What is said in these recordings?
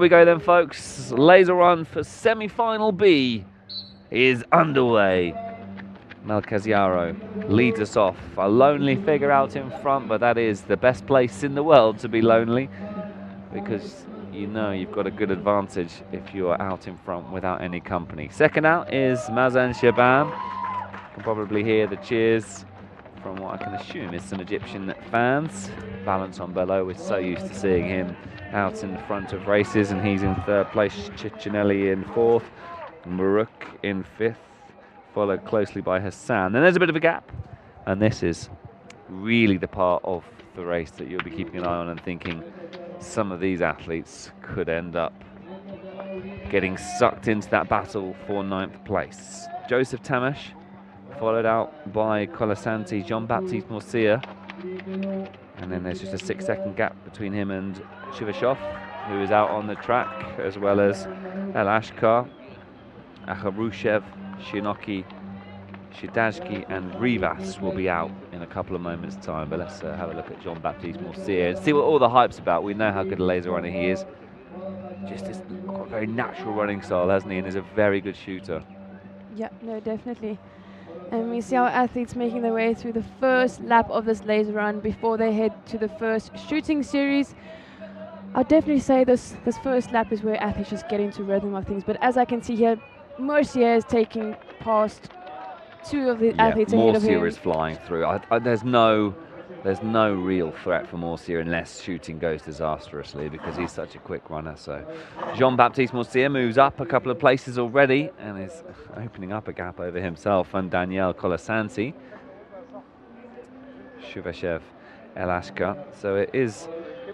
We go then, folks. Laser run for semi-final B is underway. Malcasiaro leads us off. A lonely figure out in front, but that is the best place in the world to be lonely, because you know you've got a good advantage if you are out in front without any company. Second out is Mazen Shaban. You can probably hear the cheers from what I can assume is some Egyptian fans. Balance on below, we're so used to seeing him out in front of races, and he's in third place. Ciccinelli in fourth, Maruk in fifth, followed closely by Hassan. Then there's a bit of a gap, and this is really the part of the race that you'll be keeping an eye on and thinking some of these athletes could end up getting sucked into that battle for 9th place. Joseph Tamash, followed out by Colasanti, Jean-Baptiste Morcia, and then there's just a 6-second gap between him and Shivashov, who is out on the track, as well as El Ashkar, Agarushev, Shinoki, Shidajki and Rivas will be out in a couple of moments' time. But let's have a look at Jean-Baptiste Morcia and see what all the hype's about. We know how good a laser runner he is. Just has got a very natural running style, hasn't he? And is a very good shooter. Yeah, no, definitely. And we see our athletes making their way through the first lap of this laser run before they head to the first shooting series. I'll definitely say this first lap is where athletes just get into rhythm of things. But as I can see here, Morcia is taking past two of the athletes ahead of him. Morcia is flying through. There's no real threat for Morcia unless shooting goes disastrously, because he's such a quick runner. So Jean-Baptiste Morcia moves up a couple of places already and is opening up a gap over himself and Daniel Colasanti. Shuvashev, Elashka. So it is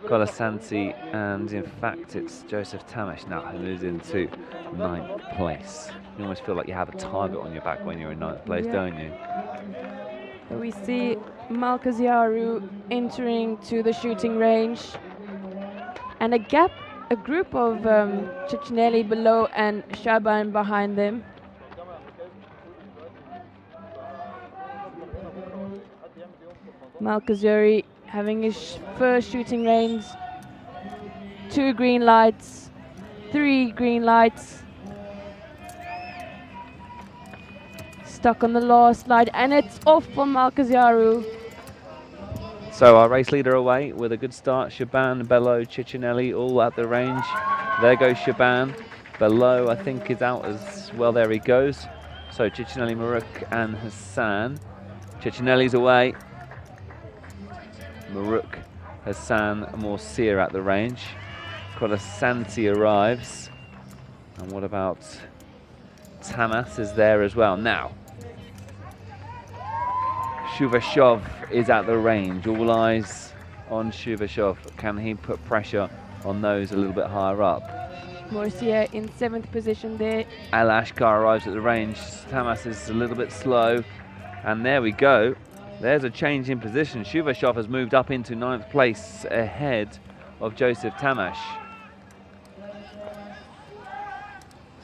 Colasanti, and in fact it's Joseph Tamash now who moves into 9th place. You almost feel like you have a target on your back when you're in 9th place, don't you? We see Malcasiaro entering to the shooting range, and a group of Ciccinelli below and Shaban behind them. Malcasiaro having his first shooting range, 2 green lights, 3 green lights. Stuck on the last slide, and it's off for Malcasiaro. So our race leader away with a good start. Shaban, Bello, Ciccinelli all at the range. There goes Shaban. Bello, I think, is out as well. There he goes. So Ciccinelli, Maruk and Hassan. Ciccinelli's away. Maruk, Hassan, Morcia at the range. Colasanti arrives. And what about Tamas is there as well. Now, Shuvashov is at the range. All eyes on Shuvashov. Can he put pressure on those a little bit higher up? Morcia in 7th position there. Al Ashkar arrives at the range. Tamas is a little bit slow. And there we go. There's a change in position. Shuvashov has moved up into 9th place ahead of Joseph Tamash.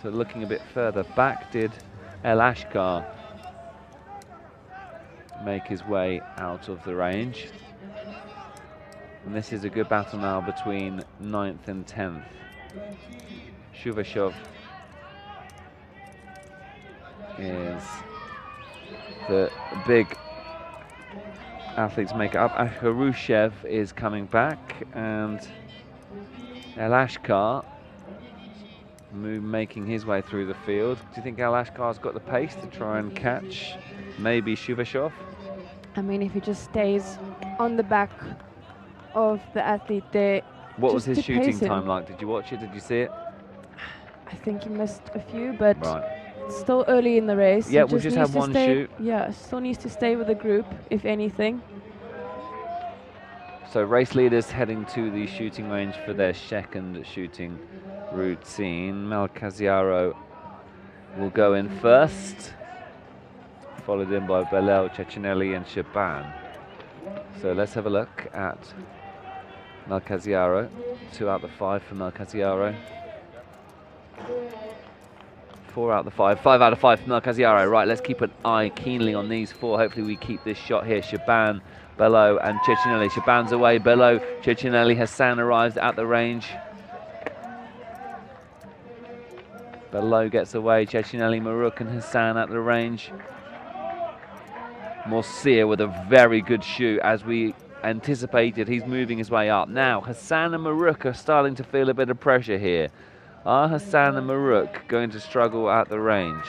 So looking a bit further back, did El Ashkar make his way out of the range. And this is a good battle now between 9th and 10th. Shuvashov is the big athletes make it up. Agarushev is coming back, and El Ashkar making his way through the field. Do you think El Ashkar's got the pace to try and catch maybe Shuvashov? I mean, if he just stays on the back of the athlete there. What was his shooting time like? Did you watch it? Did you see it? I think he missed a few, but right. It's still early in the race. Yeah, we'll just have one shoot. Yeah, still needs to stay with the group, if anything. So race leaders heading to the shooting range for their second shooting routine. Malcasiaro will go in first, followed in by Belel, Ciccinelli and Shaban. So let's have a look at Malcasiaro. 2 out of the 5 for Malcasiaro. 4 out of the 5. 5 out of 5 for Malcasiaro. Right, let's keep an eye keenly on these 4. Hopefully we keep this shot here. Shaban, Bello and Ciccinelli. Shaban's away. Bello, Ciccinelli. Hassan arrives at the range. Below gets away. Cechinelli, Maruk and Hassan at the range. Morsia with a very good shoot, as we anticipated. He's moving his way up. Now, Hassan and Maruk are starting to feel a bit of pressure here. Are Hassan and Maruk going to struggle at the range?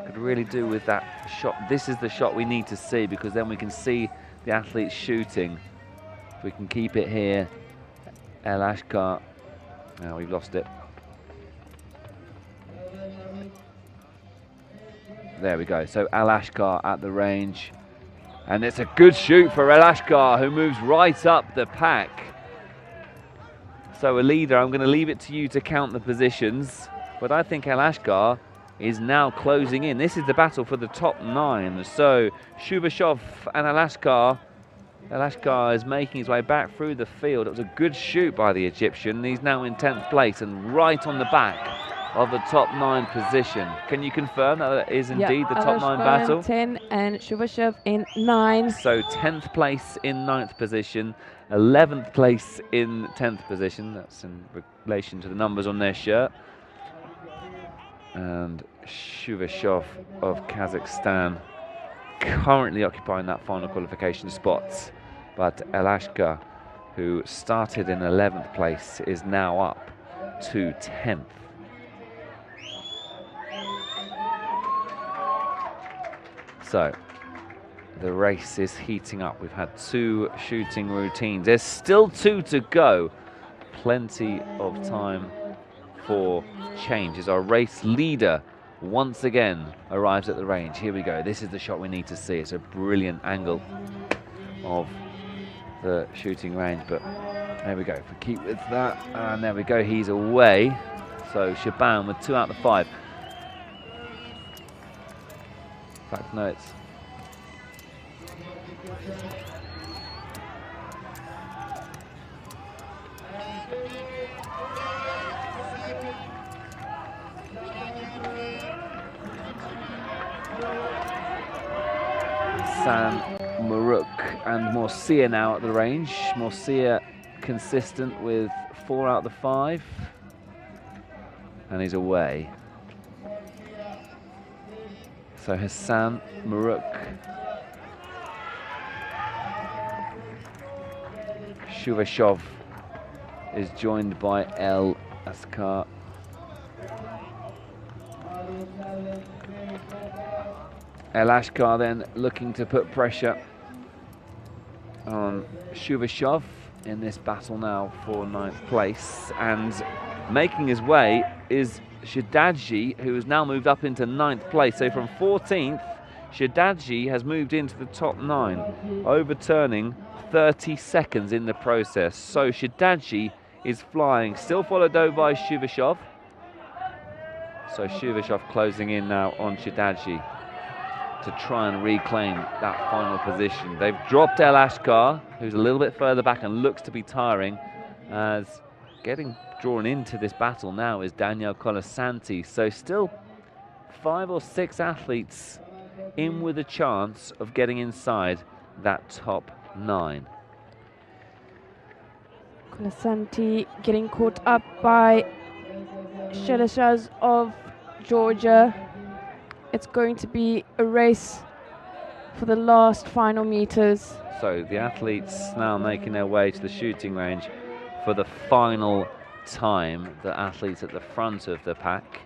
Could really do with that shot. This is the shot we need to see, because then we can see the athletes shooting. If we can keep it here. El Ashkar. Now we've lost it. There we go. So El Ashkar at the range. And it's a good shoot for El Ashkar, who moves right up the pack. So a leader, I'm going to leave it to you to count the positions. But I think El Ashkar is now closing in. This is the battle for the top 9. So Shuvashov and El Ashkar is making his way back through the field. It was a good shoot by the Egyptian. He's now in 10th place and right on the back of the top 9 position. Can you confirm that it is indeed the top 9 battle? In 10 and Shuvashov in 9. So 10th place in 9th position, 11th place in 10th position. That's in relation to the numbers on their shirt. And Shuvashov of Kazakhstan currently occupying that final qualification spot. But El Ashkar, who started in 11th place, is now up to 10th. So the race is heating up. We've had 2 shooting routines. There's still 2 to go. Plenty of time for change as our race leader once again arrives at the range. Here we go. This is the shot we need to see. It's a brilliant angle of the shooting range, but there we go. If we keep with that, and there we go. He's away. So Shaban with 2 out of 5. In fact, no, it's Hassan, Maruk and Morsia now at the range. Morsia consistent with 4 out of the 5. And he's away. So Hassan, Maruk, Shuvashov is joined by El Ashkar. El Ashkar then looking to put pressure on Shuvashov in this battle now for 9th place, and making his way is Shadadji, who has now moved up into 9th place. So from 14th, Shadadji has moved into the top 9, overturning 30 seconds in the process. So Shadadji is flying, still followed though by Shuvashov. So Shuvashov closing in now on Shadadji to try and reclaim that final position. They've dropped El Ashkar, who's a little bit further back and looks to be tiring, as getting drawn into this battle now is Daniel Colasanti. So still 5 or 6 athletes in with a chance of getting inside that top 9. Colasanti getting caught up by Shelashaz of Georgia. It's going to be a race for the last final meters. So the athletes now making their way to the shooting range for the final time. The athletes at the front of the pack,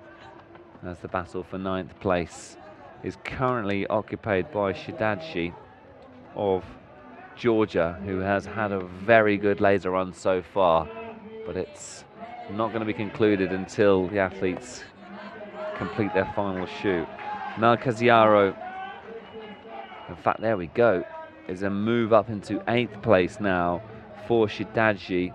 as the battle for 9th place is currently occupied by Shadadji of Georgia, who has had a very good laser run so far, but it's not going to be concluded until the athletes complete their final shoot. Malcasiaro, in fact, there we go, is a move up into 8th place now for Shadadji.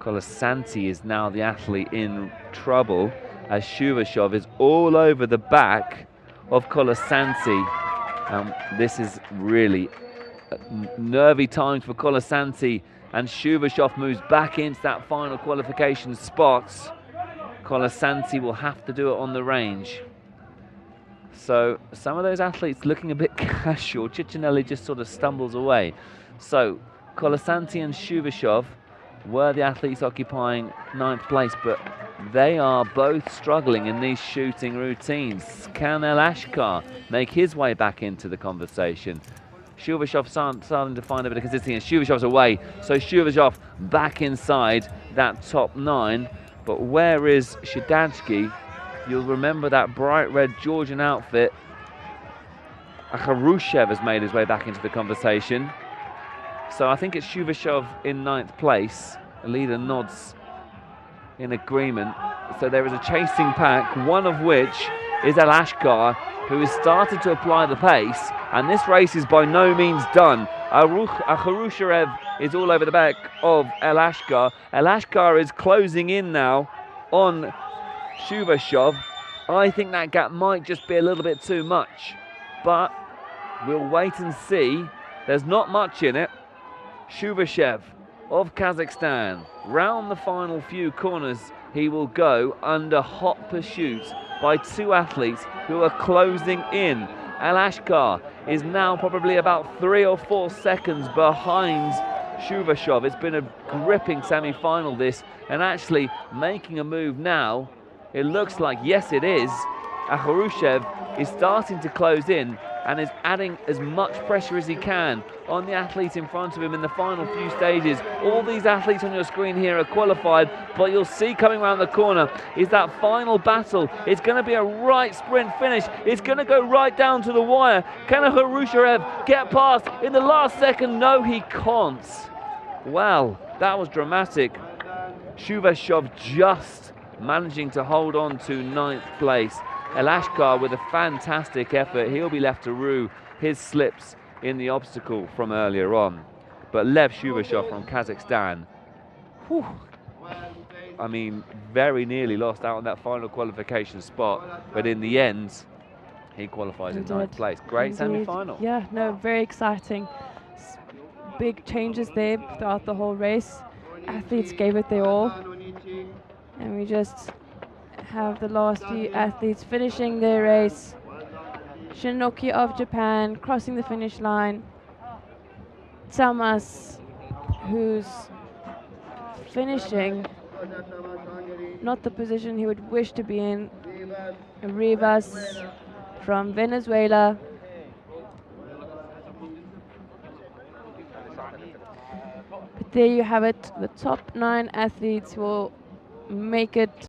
Colasanti is now the athlete in trouble, as Shuvashov is all over the back of Colasanti. This is really nervy times for Colasanti, and Shuvashov moves back into that final qualification spot. Colasanti will have to do it on the range. So some of those athletes looking a bit casual. Ciccinelli just sort of stumbles away. So Colasanti and Shuvashov were the athletes occupying 9th place, but they are both struggling in these shooting routines. Can El Ashkar make his way back into the conversation? Shuvashov starting to find a bit of consistency, and Shuvashov's away, so Shuvashov back inside that top 9. But where is Shidansky? You'll remember that bright red Georgian outfit. Agarushev has made his way back into the conversation. So I think it's Shuvashov in 9th place. The leader nods in agreement. So there is a chasing pack, one of which is El Ashkar, who has started to apply the pace, and this race is by no means done. Agarushev is all over the back of El Ashkar. El Ashkar is closing in now on Shuvashov. I think that gap might just be a little bit too much, but we'll wait and see. There's not much in it. Shuvashev of Kazakhstan, round the final few corners he will go under hot pursuit by 2 athletes who are closing in. El Ashkar is now probably about 3 or 4 seconds behind Shuvashov. It's been a gripping semi-final this, and actually making a move now, it looks like, yes it is, Agarushev is starting to close in and is adding as much pressure as he can on the athlete in front of him in the final few stages. All these athletes on your screen here are qualified, but you'll see coming around the corner is that final battle. It's going to be a right sprint finish. It's going to go right down to the wire. Can Agarushev get past in the last second? No, he can't. Well, that was dramatic. Shuvashov just managing to hold on to 9th place. El Ashkar with a fantastic effort. He'll be left to rue his slips in the obstacle from earlier on. But Lev Shuvashov from Kazakhstan, whew, I mean, very nearly lost out on that final qualification spot. But in the end, he qualifies in 9th place. Great semi-final. Yeah, no, very exciting. Big changes there throughout the whole race. Athletes gave it their all. And we just have the last few athletes finishing their race. Shinoki of Japan crossing the finish line. Tamas, who's finishing not the position he would wish to be in. Rivas from Venezuela. But there you have it, the top 9 athletes will make it